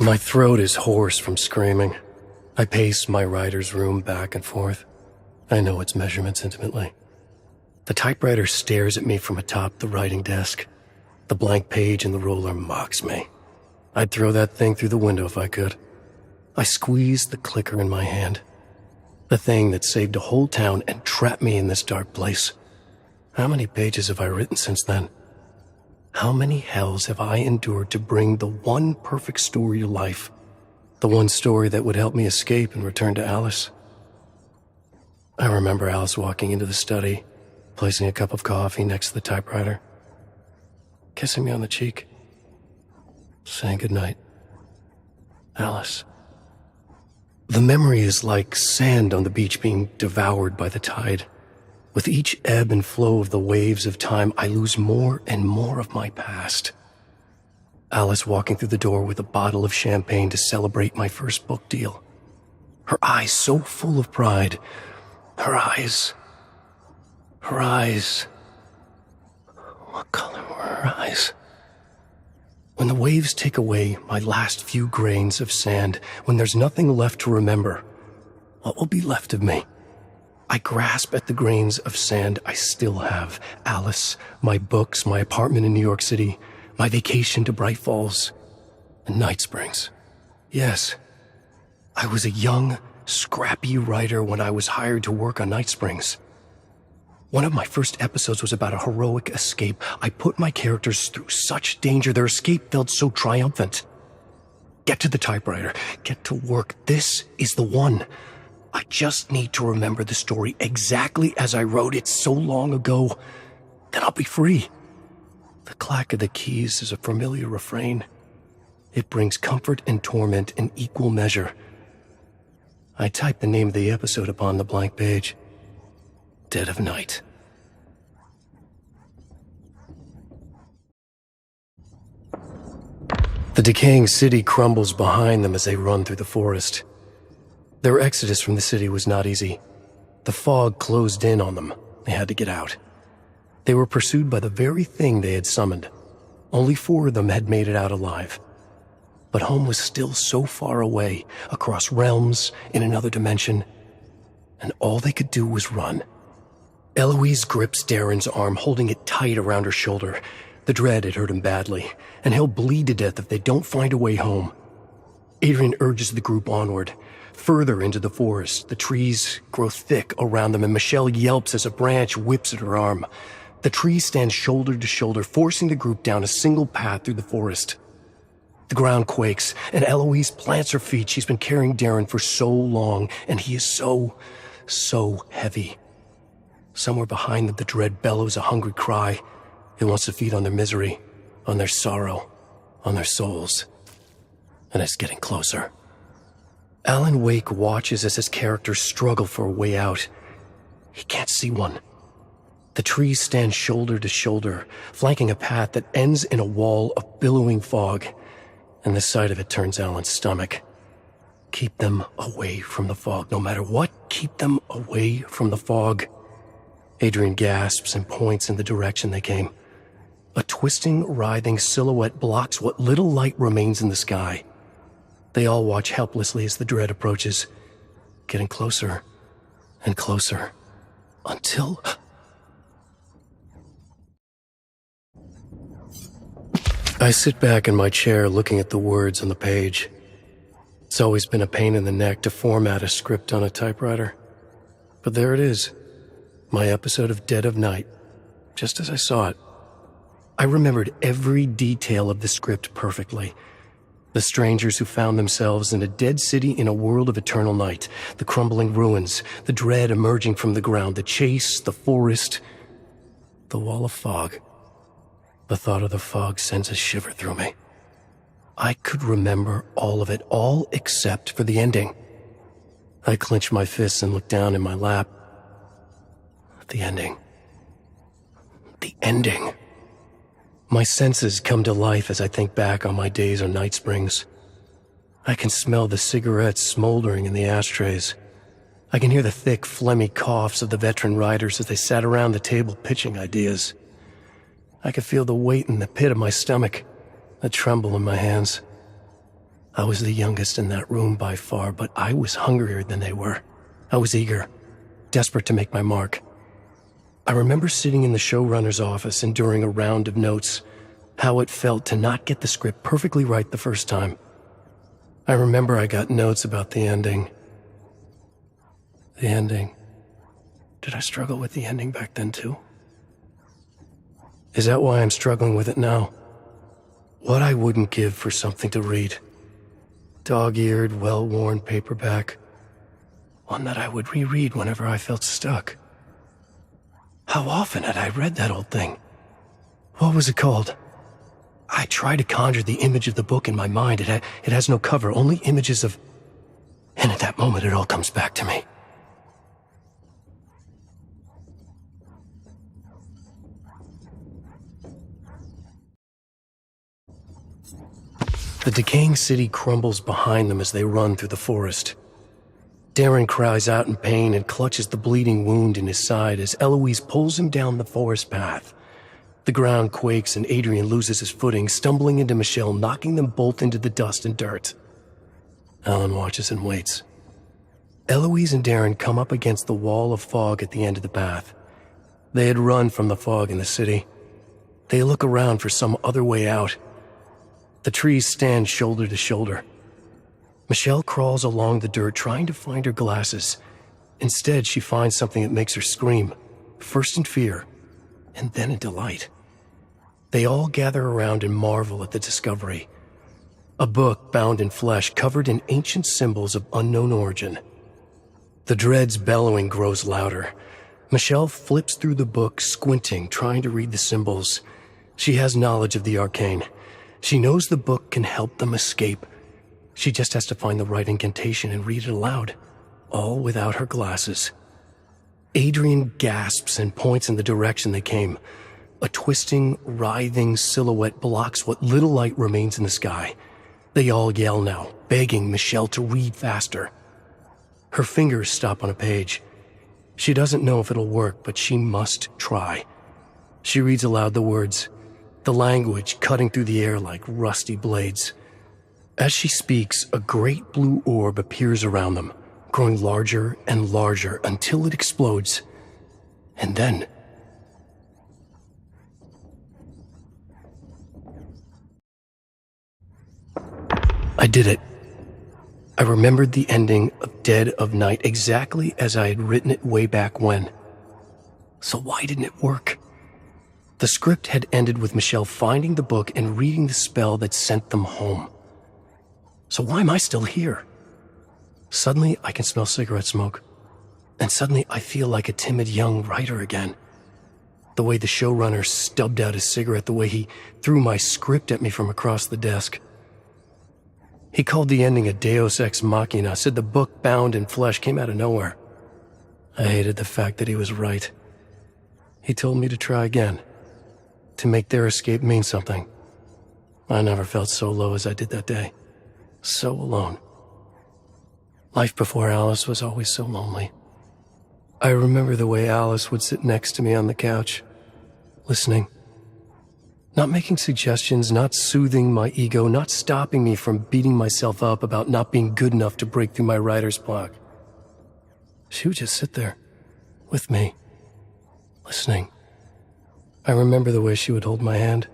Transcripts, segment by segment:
My throat is hoarse from screaming. I pace my writer's room back and forth. I know its measurements intimately. The typewriter stares at me from atop the writing desk. The blank page in the roller mocks me. I'd throw that thing through the window if I could. I squeeze the clicker in my hand. The thing that saved a whole town and trapped me in this dark place. How many pages have I written since then? How many hells have I endured to bring the one perfect story to life? The one story that would help me escape and return to Alice. I remember Alice walking into the study, placing a cup of coffee next to the typewriter, kissing me on the cheek, saying goodnight. Alice. The memory is like sand on the beach being devoured by the tide. With each ebb and flow of the waves of time, I lose more and more of my past. Alice walking through the door with a bottle of champagne to celebrate my first book deal. Her eyes so full of pride. Her eyes. What color were her eyes? When the waves take away my last few grains of sand, when there's nothing left to remember, what will be left of me? I grasp at the grains of sand I still have. Alice, my books, my apartment in New York City, my vacation to Bright Falls, and Night Springs. Yes, I was a young, scrappy writer when I was hired to work on Night Springs. One of my first episodes was about a heroic escape. I put my characters through such danger, their escape felt so triumphant. Get to the typewriter. Get to work. This is the one. I just need to remember the story exactly as I wrote it so long ago. Then I'll be free. The clack of the keys is a familiar refrain. It brings comfort and torment in equal measure. I type the name of the episode upon the blank page. Dead of Night. The decaying city crumbles behind them as they run through the forest. Their exodus from the city was not easy. The fog closed in on them. They had to get out. They were pursued by the very thing they had summoned. Only 4 of them had made it out alive. But home was still so far away, across realms, in another dimension, and all they could do was run. Eloise grips Darren's arm, holding it tight around her shoulder. The dread had hurt him badly, and he'll bleed to death if they don't find a way home. Adrian urges the group onward, further into the forest. The trees grow thick around them, and Michelle yelps as a branch whips at her arm. The trees stand shoulder to shoulder, forcing the group down a single path through the forest. The ground quakes, and Eloise plants her feet. She's been carrying Darren for so long, and he is so heavy. Somewhere behind them, the dread bellows a hungry cry. It wants to feed on their misery, on their sorrow, on their souls. And it's getting closer. Alan Wake watches as his characters struggle for a way out. He can't see one. The trees stand shoulder to shoulder, flanking a path that ends in a wall of billowing fog, and the sight of it turns Alan's stomach. Keep them away from the fog. No matter what, keep them away from the fog. Adrian gasps and points in the direction they came. A twisting, writhing silhouette blocks what little light remains in the sky. They all watch helplessly as the dread approaches, getting closer and closer, until... I sit back in my chair looking at the words on the page. It's always been a pain in the neck to format a script on a typewriter. But there it is. My episode of Dead of Night, just as I saw it. I remembered every detail of the script perfectly. The strangers who found themselves in a dead city in a world of eternal night, the crumbling ruins, the dread emerging from the ground, the chase, the forest, the wall of fog. The thought of the fog sends a shiver through me. I could remember all of it, all except for the ending. I clench my fists and look down in my lap. The ending. The ending. My senses come to life as I think back on my days on Night Springs. I can smell the cigarettes smoldering in the ashtrays. I can hear the thick, phlegmy coughs of the veteran writers as they sat around the table pitching ideas. I could feel the weight in the pit of my stomach, the tremble in my hands. I was the youngest in that room by far, but I was hungrier than they were. I was eager, desperate to make my mark. I remember sitting in the showrunner's office and during a round of notes, how it felt to not get the script perfectly right the first time. I remember I got notes about the ending. The ending. Did I struggle with the ending back then too? Is that why I'm struggling with it now? What I wouldn't give for something to read. Dog-eared, well-worn paperback. One that I would reread whenever I felt stuck. How often had I read that old thing? What was it called? I tried to conjure the image of the book in my mind. It has no cover, only images of... And at that moment, it all comes back to me. The decaying city crumbles behind them as they run through the forest. Darren cries out in pain and clutches the bleeding wound in his side as Eloise pulls him down the forest path. The ground quakes and Adrian loses his footing, stumbling into Michelle, knocking them both into the dust and dirt. Alan watches and waits. Eloise and Darren come up against the wall of fog at the end of the path. They had run from the fog in the city. They look around for some other way out. The trees stand shoulder to shoulder. Michelle crawls along the dirt trying to find her glasses. Instead, she finds something that makes her scream, first in fear, and then in delight. They all gather around and marvel at the discovery. A book bound in flesh covered in ancient symbols of unknown origin. The dread's bellowing grows louder. Michelle flips through the book, squinting, trying to read the symbols. She has knowledge of the arcane. She knows the book can help them escape. She just has to find the right incantation and read it aloud, all without her glasses. Adrian gasps and points in the direction they came. A twisting, writhing silhouette blocks what little light remains in the sky. They all yell now, begging Michelle to read faster. Her fingers stop on a page. She doesn't know if it'll work, but she must try. She reads aloud the words, the language cutting through the air like rusty blades. As she speaks, a great blue orb appears around them, growing larger and larger until it explodes. And then... I did it. I remembered the ending of Dead of Night exactly as I had written it way back when. So why didn't it work? The script had ended with Michelle finding the book and reading the spell that sent them home. So why am I still here? Suddenly, I can smell cigarette smoke. And suddenly, I feel like a timid young writer again. The way the showrunner stubbed out his cigarette, the way he threw my script at me from across the desk. He called the ending a deus ex machina, said the book bound in flesh came out of nowhere. I hated the fact that he was right. He told me to try again, to make their escape mean something. I never felt so low as I did that day. So alone. Life before Alice was always so lonely. I remember the way Alice would sit next to me on the couch, listening. Not making suggestions, not soothing my ego, not stopping me from beating myself up about not being good enough to break through my writer's block. She would just sit there, with me, listening. I remember the way she would hold my hand.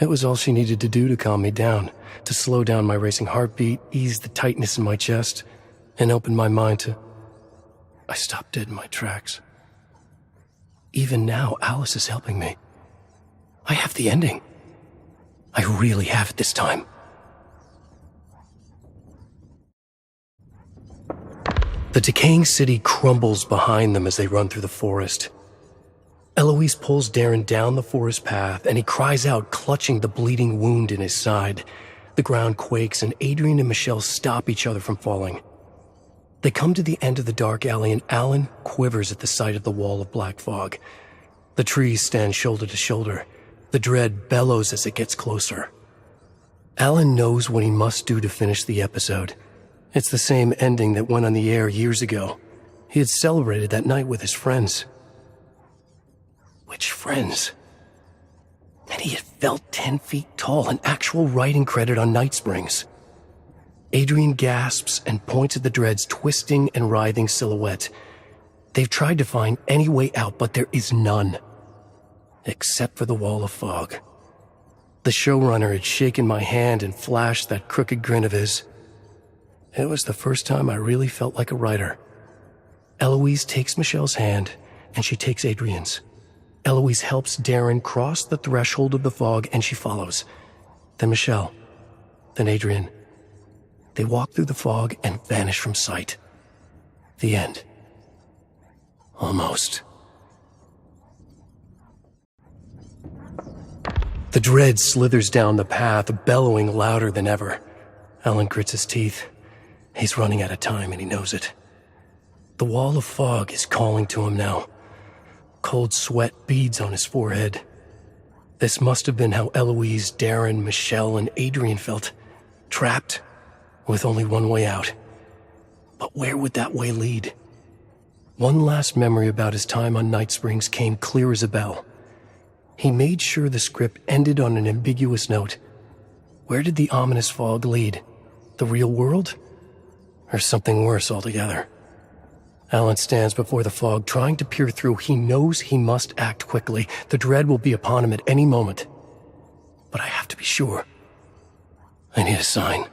It was all she needed to do to calm me down, to slow down my racing heartbeat, ease the tightness in my chest, and open my mind to... I stopped dead in my tracks. Even now, Alice is helping me. I have the ending. I really have it this time. The decaying city crumbles behind them as they run through the forest. Eloise pulls Darren down the forest path, and he cries out, clutching the bleeding wound in his side. The ground quakes, and Adrian and Michelle stop each other from falling. They come to the end of the dark alley, and Alan quivers at the sight of the wall of black fog. The trees stand shoulder to shoulder. The dread bellows as it gets closer. Alan knows what he must do to finish the episode. It's the same ending that went on the air years ago. He had celebrated that night with his friends. Which friends? And he had felt 10 feet tall, an actual writing credit on Night Springs. Adrian gasps and points at the dread's twisting and writhing silhouette. They've tried to find any way out, but there is none. Except for the wall of fog. The showrunner had shaken my hand and flashed that crooked grin of his. It was the first time I really felt like a writer. Eloise takes Michelle's hand, and she takes Adrian's. Eloise helps Darren cross the threshold of the fog, and she follows. Then Michelle. Then Adrian. They walk through the fog and vanish from sight. The end. Almost. The dread slithers down the path, bellowing louder than ever. Alan grits his teeth. He's running out of time, and he knows it. The wall of fog is calling to him now. Cold sweat beads on his forehead. This must have been how Eloise, Darren, Michelle, and Adrian felt. Trapped, with only one way out. But where would that way lead? One last memory about his time on Night Springs came clear as a bell. He made sure the script ended on an ambiguous note. Where did the ominous fog lead? The real world? Or something worse altogether? Alan stands before the fog, trying to peer through. He knows he must act quickly. The dread will be upon him at any moment. But I have to be sure. I need a sign.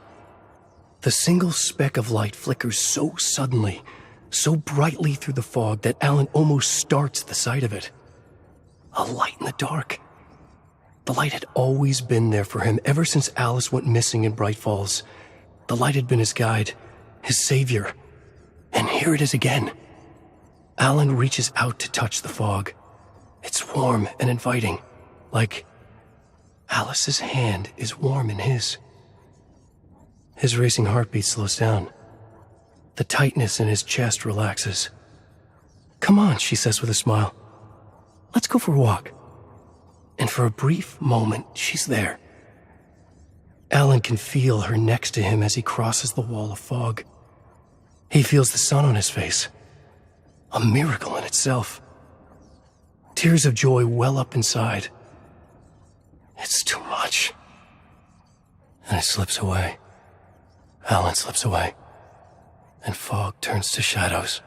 The single speck of light flickers so suddenly, so brightly through the fog that Alan almost starts the sight of it. A light in the dark. The light had always been there for him ever since Alice went missing in Bright Falls. The light had been his guide, his savior. And here it is again. Alan reaches out to touch the fog. It's warm and inviting, like Alice's hand is warm in his. His racing heartbeat slows down. The tightness in his chest relaxes. "Come on," she says with a smile. "Let's go for a walk." And for a brief moment, she's there. Alan can feel her next to him as he crosses the wall of fog. He feels the sun on his face. A miracle in itself. Tears of joy well up inside. It's too much. And it slips away. Alan slips away. And fog turns to shadows.